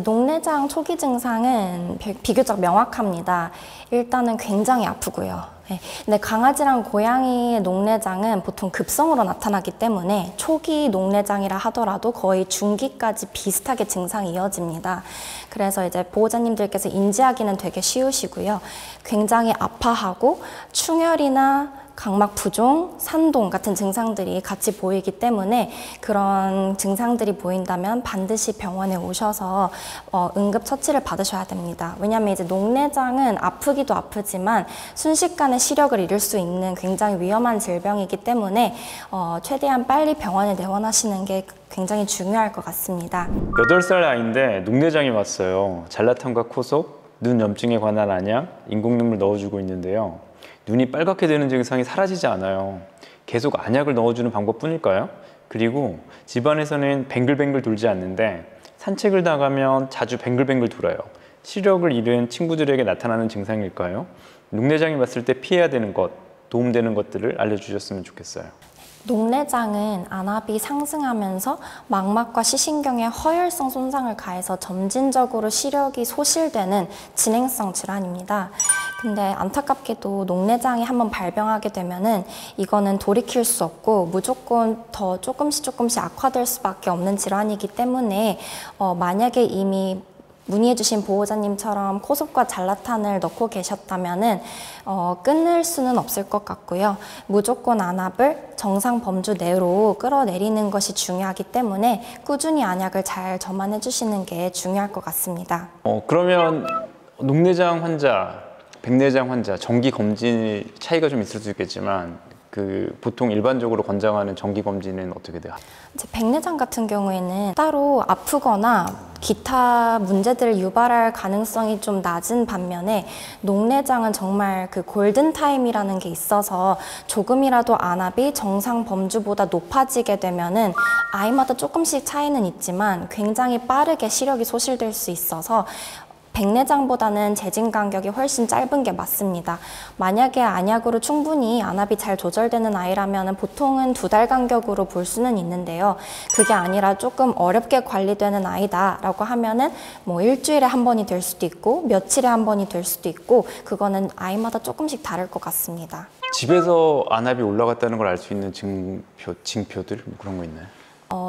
녹내장 초기 증상은 비교적 명확합니다. 일단은 굉장히 아프고요. 근데 강아지랑 고양이의 녹내장은 보통 급성으로 나타나기 때문에 초기 녹내장이라 하더라도 거의 중기까지 비슷하게 증상이 이어집니다. 그래서 이제 보호자님들께서 인지하기는 되게 쉬우시고요. 굉장히 아파하고 충혈이나 각막 부종, 산동 같은 증상들이 같이 보이기 때문에 그런 증상들이 보인다면 반드시 병원에 오셔서 응급 처치를 받으셔야 됩니다. 왜냐하면 이제 녹내장은 아프기도 아프지만 순식간에 시력을 잃을 수 있는 굉장히 위험한 질병이기 때문에 최대한 빨리 병원에 내원하시는 게 굉장히 중요할 것 같습니다. 8살 아이인데 녹내장이 왔어요. 잘라탄과 코속, 눈 염증에 관한 안약, 인공눈물 넣어주고 있는데요. 눈이 빨갛게 되는 증상이 사라지지 않아요. 계속 안약을 넣어주는 방법뿐일까요? 그리고 집안에서는 뱅글뱅글 돌지 않는데 산책을 나가면 자주 뱅글뱅글 돌아요. 시력을 잃은 친구들에게 나타나는 증상일까요? 녹내장이 왔을 때 피해야 되는 것, 도움되는 것들을 알려주셨으면 좋겠어요. 녹내장은 안압이 상승하면서 망막과 시신경에 허혈성 손상을 가해서 점진적으로 시력이 소실되는 진행성 질환입니다. 근데 안타깝게도 녹내장이 한번 발병하게 되면은 이거는 돌이킬 수 없고 무조건 더 조금씩 악화될 수밖에 없는 질환이기 때문에 만약에 이미 문의해주신 보호자님처럼 코속과 잘라탄을 넣고 계셨다면은 끊을 수는 없을 것 같고요. 무조건 안압을 정상 범주 내로 끌어내리는 것이 중요하기 때문에 꾸준히 안약을 잘 점안해 주시는 게 중요할 것 같습니다. 그러면 녹내장 환자, 백내장 환자, 정기 검진 차이가 좀 있을 수 있겠지만 보통 일반적으로 권장하는 정기 검진은 어떻게 돼요? 이제 백내장 같은 경우에는 따로 아프거나 기타 문제들을 유발할 가능성이 좀 낮은 반면에 녹내장은 정말 그 골든타임이라는 게 있어서 조금이라도 안압이 정상 범주보다 높아지게 되면은 아이마다 조금씩 차이는 있지만 굉장히 빠르게 시력이 소실될 수 있어서 백내장보다는 재진 간격이 훨씬 짧은 게 맞습니다. 만약에 안약으로 충분히 안압이 잘 조절되는 아이라면 보통은 2달 간격으로 볼 수는 있는데요. 그게 아니라 조금 어렵게 관리되는 아이다라고 하면은 뭐 일주일에 한 번이 될 수도 있고 며칠에 한 번이 될 수도 있고 그거는 아이마다 조금씩 다를 것 같습니다. 집에서 안압이 올라갔다는 걸 알 수 있는 징표들 뭐 그런 거 있나요?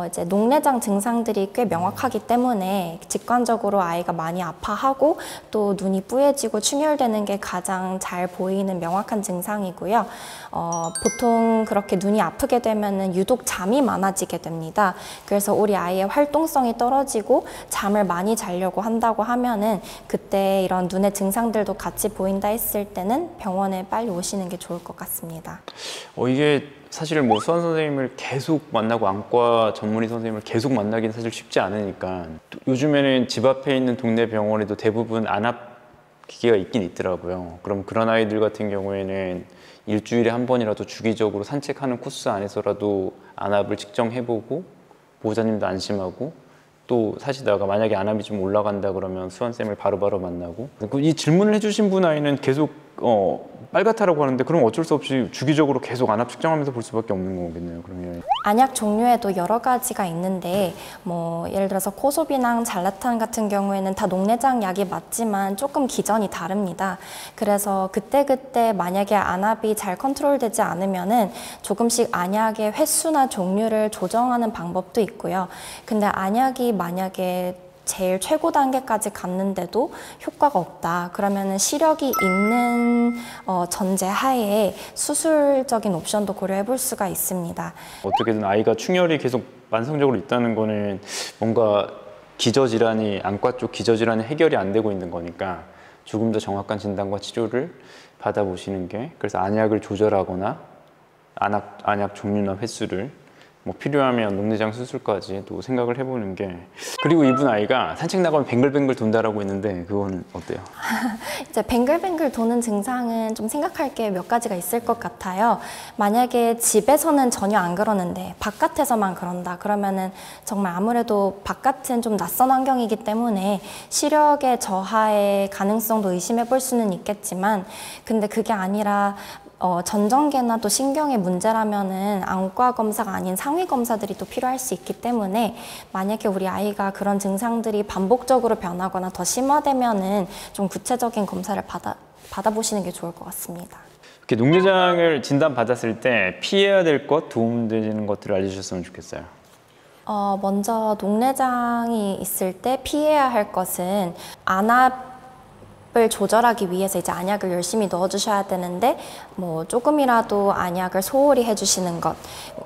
이제 녹내장 증상들이 꽤 명확하기 때문에 직관적으로 아이가 많이 아파하고 또 눈이 뿌얘지고 충혈되는 게 가장 잘 보이는 명확한 증상이고요. 보통 그렇게 눈이 아프게 되면은 유독 잠이 많아지게 됩니다. 그래서 우리 아이의 활동성이 떨어지고 잠을 많이 자려고 한다고 하면은 그때 이런 눈의 증상들도 같이 보인다 했을 때는 병원에 빨리 오시는 게 좋을 것 같습니다. 이게 사실 뭐 수환 선생님을 계속 만나고 안과 전문의 선생님을 계속 만나기는 사실 쉽지 않으니까 요즘에는 집 앞에 있는 동네 병원에도 대부분 안압 기계가 있긴 있더라고요. 그럼 그런 아이들 같은 경우에는 일주일에 한 번이라도 주기적으로 산책하는 코스 안에서라도 안압을 측정해보고 보호자님도 안심하고 또 사시다가 만약에 안압이 좀 올라간다 그러면 수환쌤을 바로바로 만나고 이 질문을 해주신 분 아이는 계속 빨갛다라고 하는데 그럼 어쩔 수 없이 주기적으로 계속 안압 측정하면서 볼 수밖에 없는 거겠네요. 그러면 안약 종류에도 여러 가지가 있는데 뭐 예를 들어서 코소비낭, 잘라탄 같은 경우에는 다 녹내장 약이 맞지만 조금 기전이 다릅니다. 그래서 그때그때 만약에 안압이 잘 컨트롤되지 않으면은 조금씩 안약의 횟수나 종류를 조정하는 방법도 있고요. 근데 안약이 만약에 제일 최고 단계까지 갔는데도 효과가 없다. 그러면은 시력이 있는 전제 하에 수술적인 옵션도 고려해 볼 수가 있습니다. 어떻게든 아이가 충혈이 계속 만성적으로 있다는 거는 뭔가 기저질환이 안과 쪽 기저질환이 해결이 안 되고 있는 거니까 조금 더 정확한 진단과 치료를 받아보시는 게 그래서 안약을 조절하거나 안약 종류나 횟수를 뭐 필요하면 녹내장 수술까지도 생각을 해보는 게 그리고 이분 아이가 산책 나가면 뱅글뱅글 돈다라고 했는데 그건 어때요? 이제 뱅글뱅글 도는 증상은 좀 생각할 게 몇 가지가 있을 것 같아요. 만약에 집에서는 전혀 안 그러는데 바깥에서만 그런다 그러면은 정말 아무래도 바깥은 좀 낯선 환경이기 때문에 시력의 저하의 가능성도 의심해 볼 수는 있겠지만 근데 그게 아니라 전정계나 또 신경의 문제라면은 안과 검사가 아닌 상위 검사들이 또 필요할 수 있기 때문에 만약에 우리 아이가 그런 증상들이 반복적으로 변하거나 더 심화되면은 좀 구체적인 검사를 받아보시는 게 좋을 것 같습니다. 이렇게 녹내장을 진단받았을 때 피해야 될 것, 도움되는 것들을 알려주셨으면 좋겠어요. 먼저 녹내장이 있을 때 피해야 할 것은 안압을 조절하기 위해서 이제 안약을 열심히 넣어주셔야 되는데 뭐 조금이라도 안약을 소홀히 해주시는 것,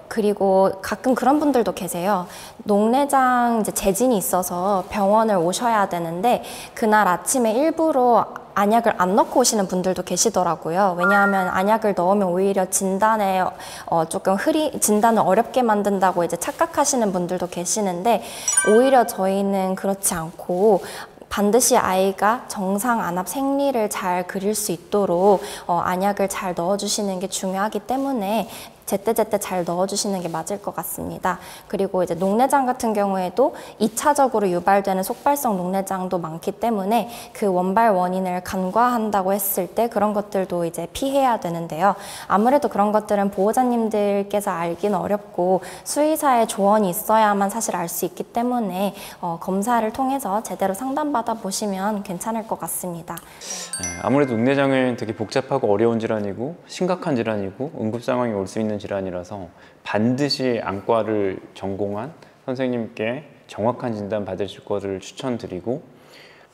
그리고 가끔 그런 분들도 계세요. 녹내장 이제 재진이 있어서 병원을 오셔야 되는데 그날 아침에 일부러 안약을 안 넣고 오시는 분들도 계시더라고요. 왜냐하면 안약을 넣으면 오히려 진단에 진단을 어렵게 만든다고 이제 착각하시는 분들도 계시는데 오히려 저희는 그렇지 않고 반드시 아이가 정상 안압 생리를 잘 그릴 수 있도록 안약을 잘 넣어주시는 게 중요하기 때문에 제때제때 잘 넣어주시는 게 맞을 것 같습니다. 그리고 이제 녹내장 같은 경우에도 2차적으로 유발되는 속발성 녹내장도 많기 때문에 그 원발 원인을 간과한다고 했을 때 그런 것들도 이제 피해야 되는데요. 아무래도 그런 것들은 보호자님들께서 알기는 어렵고 수의사의 조언이 있어야만 사실 알 수 있기 때문에 검사를 통해서 제대로 상담받아 보시면 괜찮을 것 같습니다. 아무래도 녹내장은 되게 복잡하고 어려운 질환이고 심각한 질환이고 응급 상황이 올 수 있는 질환이라서 반드시 안과를 전공한 선생님께 정확한 진단 받으실 거를 추천드리고,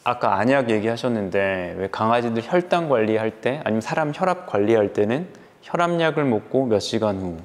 아까 안약 얘기하셨는데 왜 강아지들 혈당 관리할 때 아니면 사람 혈압 관리할 때는 혈압약을 먹고 몇 시간 후,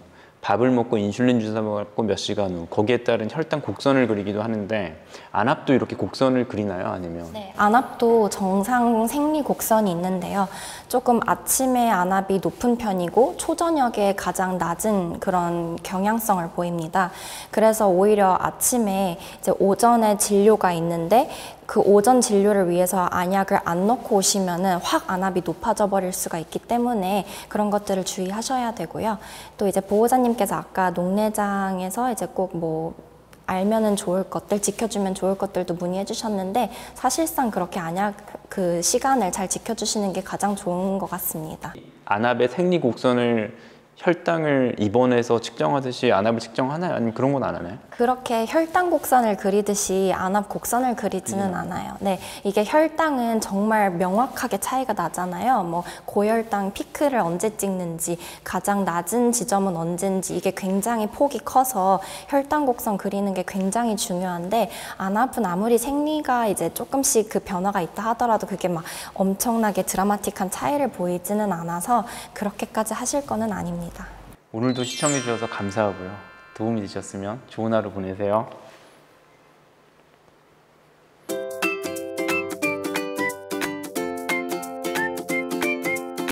밥을 먹고 인슐린 주사 먹고 몇 시간 후, 거기에 따른 혈당 곡선을 그리기도 하는데 안압도 이렇게 곡선을 그리나요? 아니면? 네, 안압도 정상 생리 곡선이 있는데요. 조금 아침에 안압이 높은 편이고 초저녁에 가장 낮은 그런 경향성을 보입니다. 그래서 오히려 아침에 이제 오전에 진료가 있는데 그 오전 진료를 위해서 안약을 안 넣고 오시면은 확 안압이 높아져 버릴 수가 있기 때문에 그런 것들을 주의하셔야 되고요. 또 이제 보호자님께서 아까 녹내장에서 이제 꼭 뭐 알면은 좋을 것들, 지켜주면 좋을 것들도 문의해 주셨는데 사실상 그렇게 안약 그 시간을 잘 지켜주시는 게 가장 좋은 것 같습니다. 안압의 생리 곡선을 혈당을 입원해서 측정하듯이 안압을 측정하나요? 아니면 그런 건 안 하나요? 그렇게 혈당 곡선을 그리듯이 안압 곡선을 그리지는 않아요. 네, 이게 혈당은 정말 명확하게 차이가 나잖아요. 뭐 고혈당 피크를 언제 찍는지, 가장 낮은 지점은 언젠지 이게 굉장히 폭이 커서 혈당 곡선 그리는 게 굉장히 중요한데 안압은 아무리 생리가 이제 조금씩 그 변화가 있다 하더라도 그게 막 엄청나게 드라마틱한 차이를 보이지는 않아서 그렇게까지 하실 거는 아닙니다. 오늘도 시청해 주셔서 감사하고요. 도움이 되셨으면 좋은 하루 보내세요.